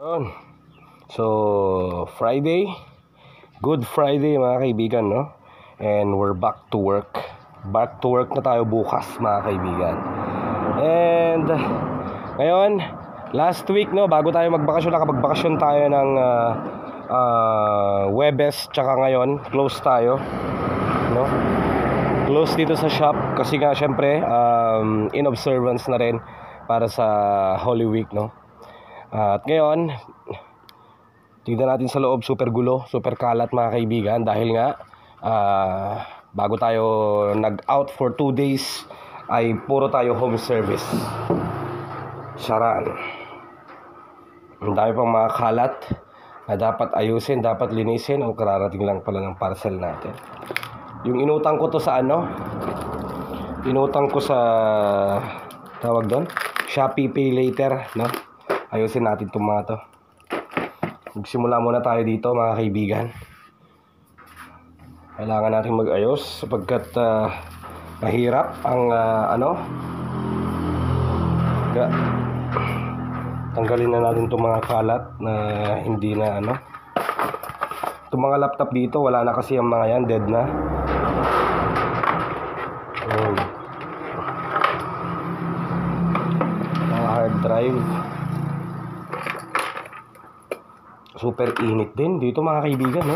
Yun. So, Friday. Good Friday mga kaibigan, no? And we're back to work. Back to work na tayo bukas mga kaibigan. And ngayon, last week, no, bago tayo magbakasyon, nakapagbakasyon tayo ng Webes, tsaka ngayon, close tayo, no? Close dito sa shop kasi nga syempre in observance na rin para sa Holy Week, no? At ngayon, tignan natin sa loob, super gulo, super kalat mga kaibigan. Dahil nga, bago tayo nag-out for 2 days, ay puro tayo home service. Saran. Ang dami pang mga kalat na dapat ayusin, dapat linisin. O kararating lang pala ng parcel natin. Yung inutang ko to sa ano? Inutang ko sa, tawag doon? Shopee Pay Later, no? Ayusin natin itong mga to. Magsimula muna tayo dito mga kaibigan. Kailangan natin mag-ayos sapagkat mahirap ang tanggalin na natin itong mga kalat na hindi na itong mga laptop dito, wala na kasi ang mga yan, dead na. Mga hard drive. Super init din dito mga kaibigan, no?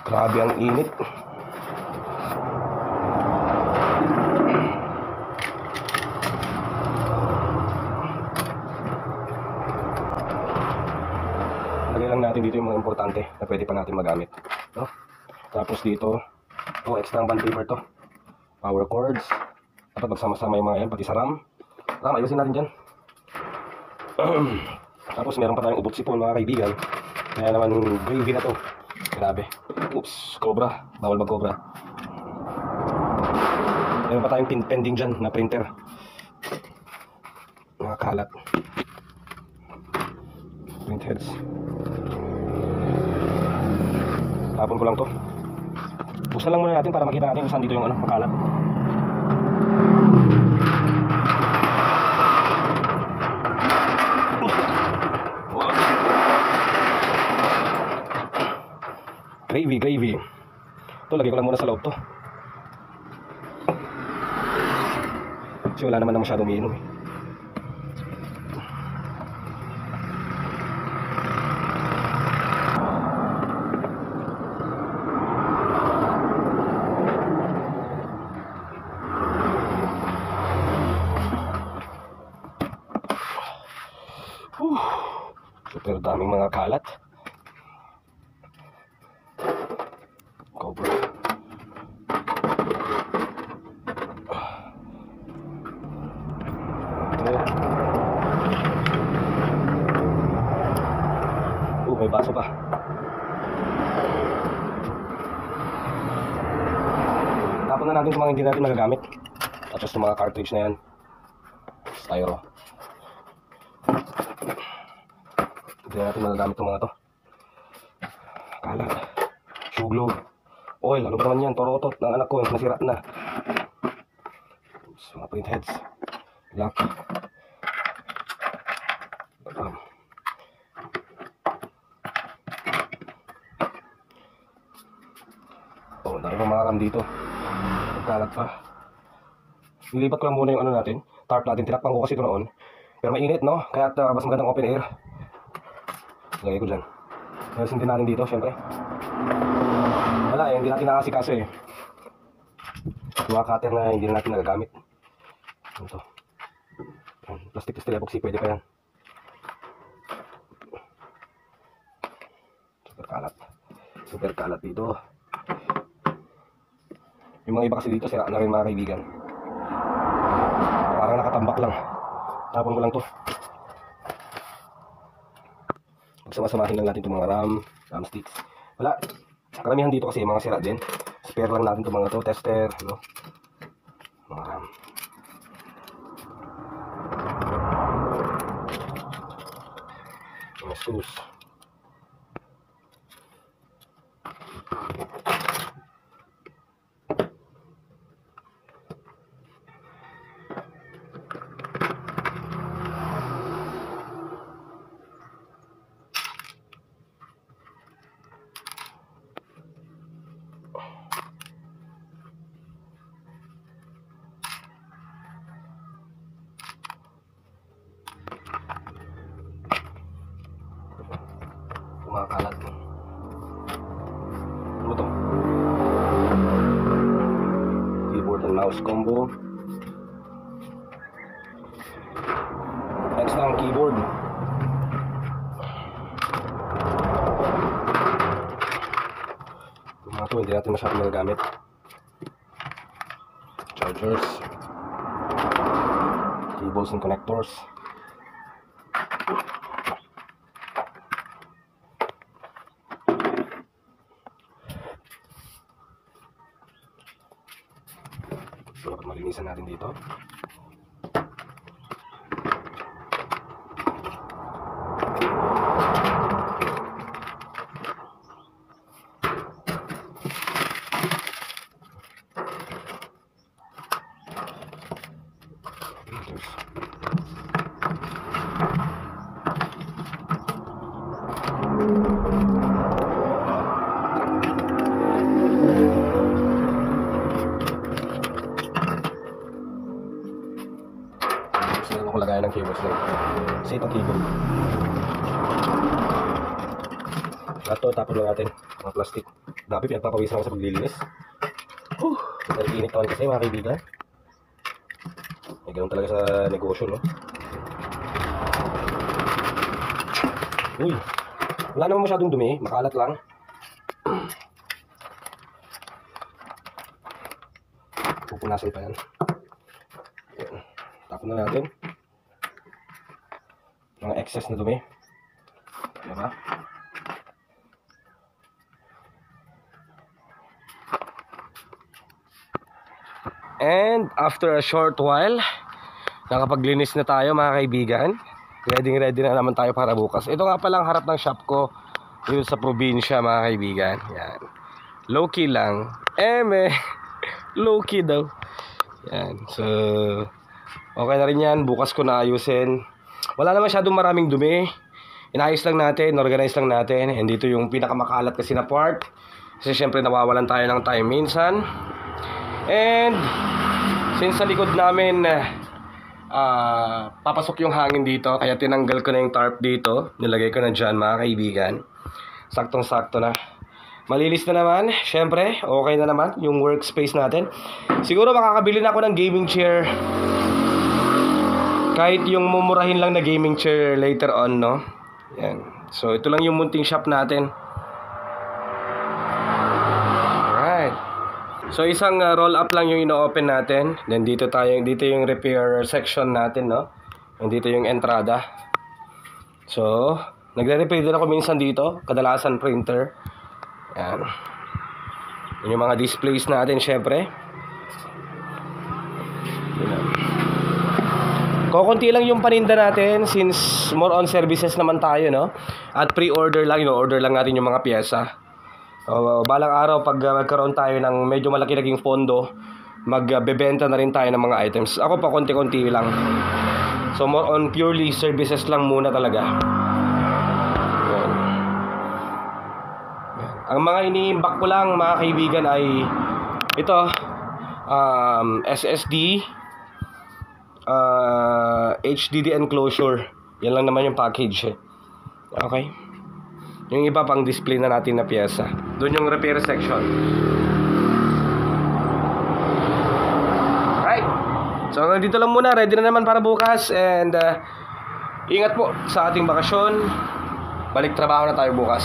Grabe ang init. Lagay lang natin dito yung mga importante na pwede pa natin magamit, no? Tapos dito, extra band paper to. Power cords. Dapat magsama-sama yung mga yan, pati sa RAM. Ayusin natin dyan. Tapos meron pa tayong ubot sipon mga kaibigan. Kaya naman gravy na to. Grabe. Oops, cobra. Bawal mag-cobra. Meron pa tayong pending dyan na printer. Mga kalat. Print heads. Tapon ko lang to. Buksan lang muna natin para makita natin kung saan dito yung makalat. Gravy. Ito, lagay ko lang muna sa loob to. Kasi wala naman na masyadong iinom eh. Super daming mga kalat. Cobra. May baso pa. Tapon na natin kung mga hindi natin magagamit. Tapos yung mga cartridge na yan. Styro. Hindi natin magagamit itong mga to. Kalat. Shoe glue. Oil, ano ba naman yan? Torotot ng anak ko, nasira na. Mga print heads. Lock. Dahil pa mga RAM dito. Nagkalat pa. Nilipat ko lang muna yung natin. Tarp natin. Tinakpan ko kasi ito noon. Pero mainit, no? Kaya mas magandang open air. Lagay ko dyan. Nasin din natin dito, syempre. Wala hindi natin nakasikaso eh. Mga cutter na hindi natin nagagamit. Ito. Plastic to steel epoxy, pwede pa yan. Super kalat dito. Yung mga iba kasi dito, sira na rin mga kaibigan. Parang nakatambak lang. Tapon ko lang to. Pagsama-samahin lang natin itong mga RAM sticks. Wala. Karamihan dito kasi mga sira din. Spare lang natin itong mga to, tester, no? Mga RAM. Mga screws. kumakalat. Ano to? Keyboard and mouse combo. Next ang keyboard. Yung mga to hindi natin masyadong magagamit. Chargers, cables and connectors. So, dapat malinisan natin dito. Gusto ko lagayan ng cables na set ang cable. Ito, tapon lang natin mga plastic. Dapat pinagpapawisan ako sa paglilinis. Nag-iinit naman kasi mga kaibigan. May ganun talaga sa negosyo, no? Uy, wala naman masyadong dumi, makalat lang. Pupunasan pa yan. Ayan. Tapon na natin mga excess na dumi. Diba? And after a short while, nakapaglinis na tayo mga kaibigan. Ready na naman tayo para bukas. Ito nga palang harap ng shop ko dito sa probinsya mga kaibigan. Yan. Low key lang. Low key daw. Yan. So okay na rin yan. Bukas ko na ayusin. Wala naman masyadong maraming dumi. Inayos lang natin, organize lang natin. And dito yung pinakamakalat kasi na part. Kasi syempre nawawalan tayo ng time minsan. And since sa likod namin papasok yung hangin dito, kaya tinanggal ko na yung tarp dito. Nilagay ko na dyan mga kaibigan. Saktong sakto na. Malinis na naman. Syempre okay na naman yung workspace natin. Siguro makakabili na ako ng gaming chair. Kahit yung mumurahin lang na gaming chair later on, no? Yan. So, ito lang yung munting shop natin. Alright. So, isang roll-up lang yung ino-open natin. Then, dito yung repair section natin, no? And dito yung entrada. So, nagre-repair din ako minsan dito. Kadalasan printer. Yan. Yun yung mga displays natin, syempre. Kukunti lang yung paninda natin since more on services naman tayo, no? At pre-order lang, order lang natin yung mga pyesa. Balang araw pag magkaroon tayo ng medyo malaki naging pondo, magbebenta na rin tayo ng mga items. Ako pa konti-konti lang. So more on purely services lang muna talaga. Yan. Ang mga iniimbak ko lang mga kaibigan ay ito, SSD, HDD enclosure. Yan lang naman yung package. Okay. Yung iba pang display na natin na pyesa. Doon yung repair section. Right. So dito lang muna. Ready na naman para bukas. And ingat po sa ating bakasyon. Balik trabaho na tayo bukas.